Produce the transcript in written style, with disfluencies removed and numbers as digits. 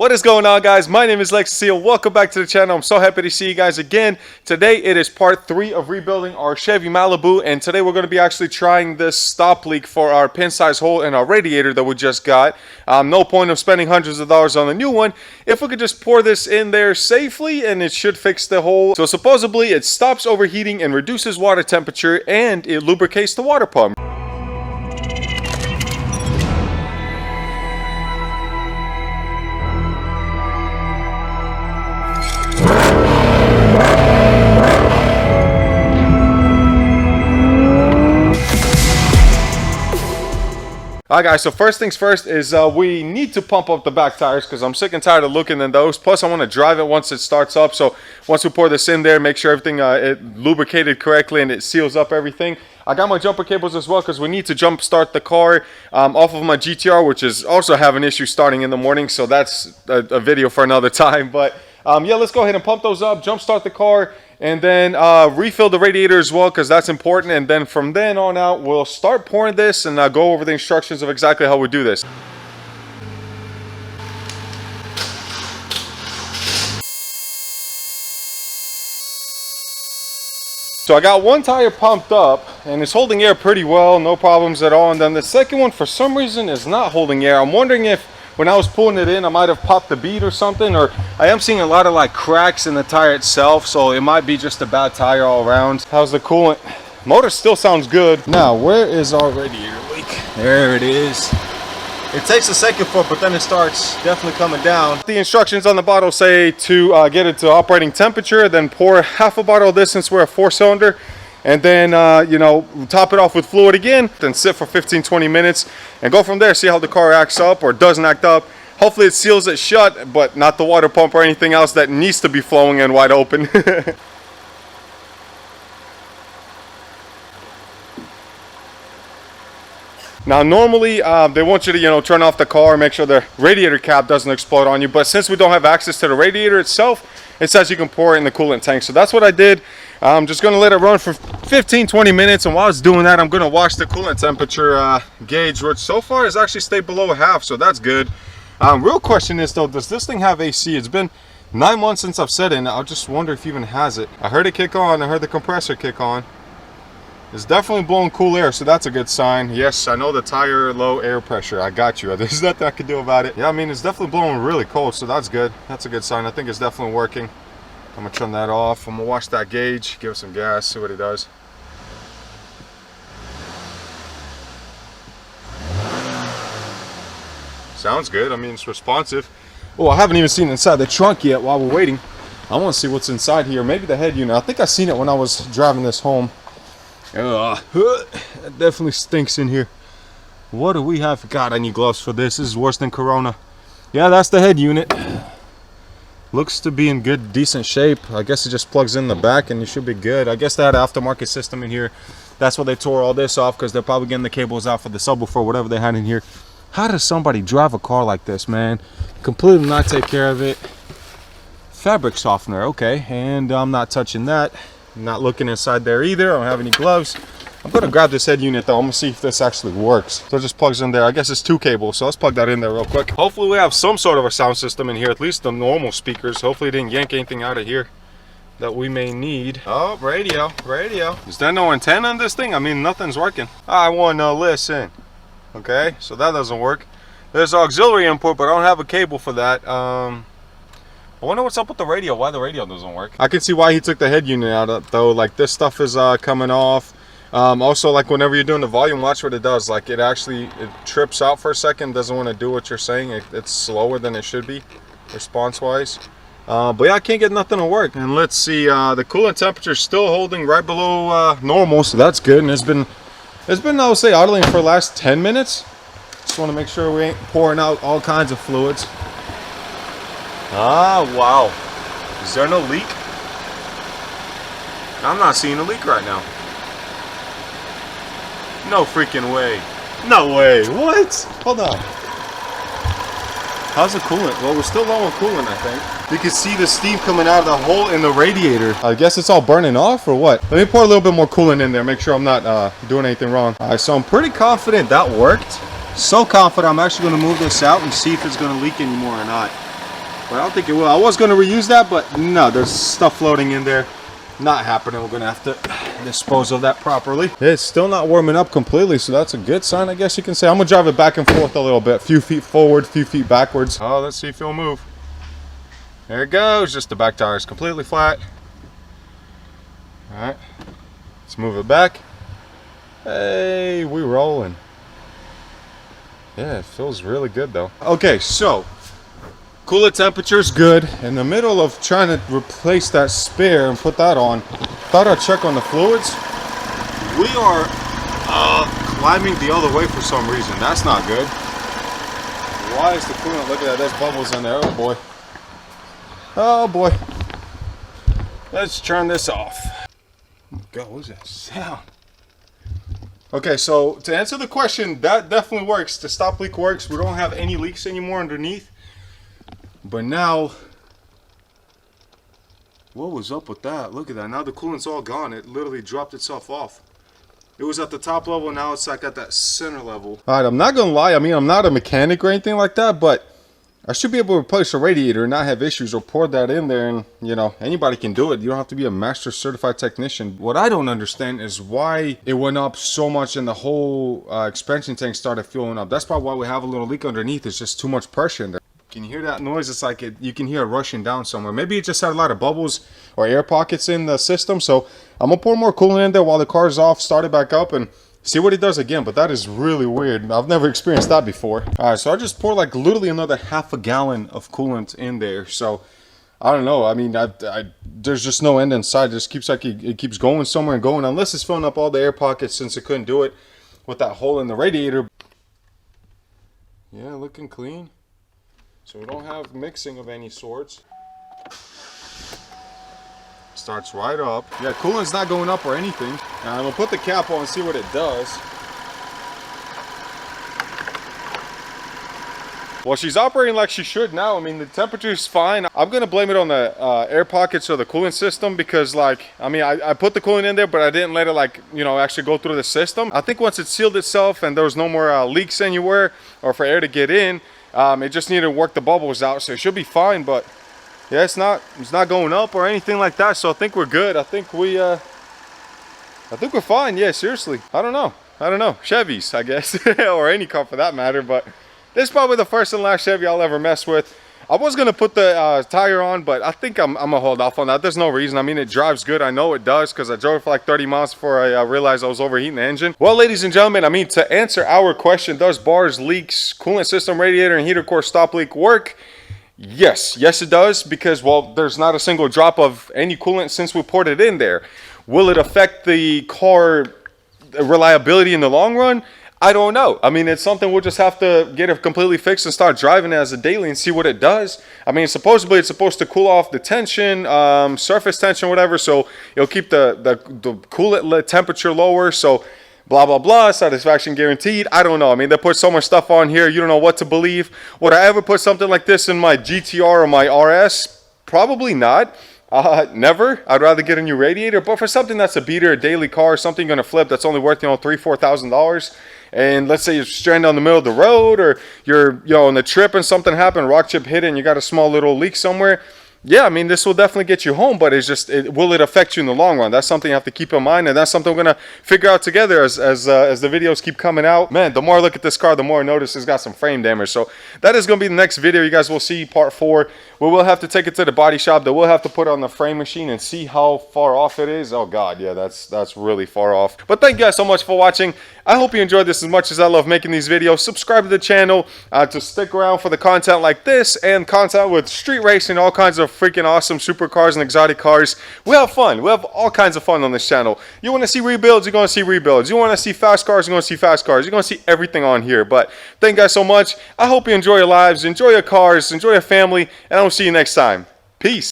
What is going on, guys? My name is Lextasy. Welcome back to the channel. I'm so happy to see you guys again. Today it is part 3 of rebuilding our Chevy Malibu, and today we're going to be actually trying this stop leak for our pin size hole in our radiator that we just got. No point of spending hundreds of dollars on the new one if we could just pour this in there safely, and it should fix the hole. So supposedly it stops overheating and reduces water temperature, and it lubricates the water pump. Alright guys, so first things first is we need to pump up the back tires because I'm sick and tired of looking at those. Plus I want to drive it once it starts up, so once we pour this in there, make sure everything it lubricated correctly and it seals up everything. I got my jumper cables as well because we need to jump start the car off of my GTR, which is also having issues starting in the morning, so that's a video for another time. But yeah, let's go ahead and pump those up, jump start the car, and then refill the radiator as well because that's important. And then from then on out, we'll start pouring this and go over the instructions of exactly how we do this. So I got one tire pumped up and it's holding air pretty well, no problems at all. And then the second one for some reason is not holding air. I'm wondering if when I was pulling it in, I might have popped the bead or something, or I am seeing a lot of like cracks in the tire itself, so it might be just a bad tire all around. How's the coolant? Motor still sounds good. Now, where is our radiator leak? There it is. It takes a second foot, but then it starts definitely coming down. The instructions on the bottle say to get it to operating temperature, then pour half a bottle of this since we're a 4-cylinder. And then, you know, top it off with fluid again, then sit for 15-20 minutes and go from there. See how the car acts up or doesn't act up. Hopefully it seals it shut, but not the water pump or anything else that needs to be flowing and wide open. Now, normally they want you to, you know, turn off the car, make sure the radiator cap doesn't explode on you. But since we don't have access to the radiator itself, it says you can pour it in the coolant tank. So that's what I did. I'm just going to let it run for 15-20 minutes. And while it's doing that, I'm going to watch the coolant temperature gauge, which so far has actually stayed below half. So that's good. Real question is, though, does this thing have AC? It's been 9 months since I've set it, and I just wonder if it even has it. I heard it kick on. I heard the compressor kick on. It's definitely blowing cool air, so that's a good sign. Yes, I know the tire low air pressure. I got you. There's nothing I can do about it. Yeah, I mean, it's definitely blowing really cold, so that's good. That's a good sign. I think it's definitely working. I'm gonna turn that off. I'm gonna watch that gauge, give it some gas, see what it does. Sounds good. I mean, it's responsive. Oh, I haven't even seen inside the trunk yet while we're waiting. I want to see what's inside here. Maybe the head unit. I think I seen it when I was driving this home. It definitely stinks in here. What do we have? God, I need gloves for this. This is worse than Corona. Yeah, that's the head unit. Looks to be in good, decent shape. I guess it just plugs in the back and you should be good. I guess they had an aftermarket system in here. That's why they tore all this off, because they're probably getting the cables out for the subwoofer, whatever they had in here. How does somebody drive a car like this, man? Completely not take care of it. Fabric softener, okay. And I'm not touching that. I'm not looking inside there either. I don't have any gloves. I'm gonna grab this head unit though. I'm gonna see if this actually works. So it just plugs in there. I guess it's 2 cables, so let's plug that in there real quick. Hopefully we have some sort of a sound system in here, at least the normal speakers. Hopefully it didn't yank anything out of here that we may need. Oh, radio. Is there no antenna on this thing? I mean, nothing's working. I want to listen. Okay, so that doesn't work. There's auxiliary input, but I don't have a cable for that. I wonder what's up with the radio, why the radio doesn't work. I can see why he took the head unit out though. Like, this stuff is coming off. Also, like, whenever you're doing the volume, watch what it does. Like, it trips out for a second, doesn't want to do what you're saying. It's slower than it should be, response wise. But yeah, I can't get nothing to work. And let's see, the coolant temperature is still holding right below normal, so that's good. And it's been I would say idling for the last 10 minutes. Just want to make sure we ain't pouring out all kinds of fluids. Ah, wow. Is there no leak? I'm not seeing a leak right now. No freaking way. No way. What? Hold on. How's the coolant? Well, we're still low on coolant, I think. You can see the steam coming out of the hole in the radiator. I guess it's all burning off or what? Let me pour a little bit more coolant in there, make sure I'm not doing anything wrong. All right, so I'm pretty confident that worked. So confident I'm actually going to move this out and see if it's going to leak anymore or not. But I don't think it will. I was going to reuse that, but no, there's stuff floating in there. Not happening. We're going to have to dispose of that properly. It's still not warming up completely, so that's a good sign, I guess you can say. I'm going to drive it back and forth a little bit. Few feet forward, few feet backwards. Oh, let's see if it'll move. There it goes. Just the back tire is completely flat. All right. Let's move it back. Hey, we rolling. Yeah, it feels really good though. Okay, so coolant temperature is good. In the middle of trying to replace that spare and put that on, thought I'd check on the fluids. We are climbing the other way for some reason. That's not good. Why is the coolant? Look at that. There's bubbles in there. Oh boy. Oh boy. Let's turn this off. Oh my God, what is that sound? Okay, so to answer the question, that definitely works. The stop leak works. We don't have any leaks anymore underneath. But now, what was up with that? Look at that. Now the coolant's all gone. It literally dropped itself off. It was at the top level. Now it's like at that center level. All right, I'm not going to lie. I mean, I'm not a mechanic or anything like that, but I should be able to replace a radiator and not have issues, or pour that in there, and you know, anybody can do it. You don't have to be a master certified technician. What I don't understand is why it went up so much and the whole expansion tank started filling up. That's probably why we have a little leak underneath. It's just too much pressure in there. Can you hear that noise? It's like you can hear it rushing down somewhere. Maybe it just had a lot of bubbles or air pockets in the system. So I'm gonna pour more coolant in there while the car's off, start it back up, and see what it does again. But that is really weird. I've never experienced that before. All right, so I just poured like literally another half a gallon of coolant in there. So I don't know. I mean, there's just no end in sight. It just keeps like it keeps going somewhere and going, unless it's filling up all the air pockets, since it couldn't do it with that hole in the radiator. Yeah, looking clean. So we don't have mixing of any sorts. Starts right up. Yeah, coolant's not going up or anything. Now I'm gonna put the cap on and see what it does. Well, she's operating like she should now. I mean, the temperature's fine. I'm gonna blame it on the air pockets or the coolant system, because like, I mean, I put the coolant in there, but I didn't let it, like, you know, actually go through the system. I think once it sealed itself and there was no more leaks anywhere or for air to get in, it just needed to work the bubbles out, so it should be fine. But yeah, it's not going up or anything like that, so I think we're good. I think we're fine. Yeah, seriously. I don't know. Chevys, I guess, or any car for that matter. But this is probably the first and last Chevy I'll ever mess with. I was gonna put the tire on, but I think I'm gonna hold off on that. There's no reason. I mean, it drives good. I know it does, because I drove it for like 30 miles before I realized I was overheating the engine. Well, ladies and gentlemen, I mean, to answer our question, does bars, leaks, coolant system, radiator, and heater core stop leak work? Yes, it does, because, well, there's not a single drop of any coolant since we poured it in there. Will it affect the car reliability in the long run? I don't know. I mean, it's something we'll just have to get it completely fixed and start driving it as a daily and see what it does. I mean, supposedly it's supposed to cool off the tension, surface tension, whatever, so it'll keep the coolant temperature lower, so blah blah blah, satisfaction guaranteed. I don't know. I mean, they put so much stuff on here, you don't know what to believe. Would I ever put something like this in my GTR or my RS? Probably not. Never. I'd rather get a new radiator. But for something that's a beater, a daily car, something you're gonna flip, that's only worth, you know, $3,000-$4,000, and let's say you're stranded on the middle of the road, or you're, you know, on the trip and something happened, rock chip hit it, and you got a small little leak somewhere. Yeah, I mean, this will definitely get you home, but it's just, will it affect you in the long run? That's something you have to keep in mind, and that's something we're going to figure out together as the videos keep coming out. Man, the more I look at this car, the more I notice it's got some frame damage. So that is going to be the next video. You guys will see part 4. We will have to take it to the body shop. They will have to put it on the frame machine and see how far off it is. Oh, God, yeah, that's really far off. But thank you guys so much for watching. I hope you enjoyed this as much as I love making these videos. Subscribe to the channel to stick around for the content like this and content with street racing, all kinds of freaking awesome supercars and exotic cars. We have fun. We have all kinds of fun on this channel. You want to see rebuilds, you're going to see rebuilds. You want to see fast cars, you're going to see fast cars. You're going to see everything on here. But thank you guys so much. I hope you enjoy your lives, enjoy your cars, enjoy your family, and I will see you next time. Peace.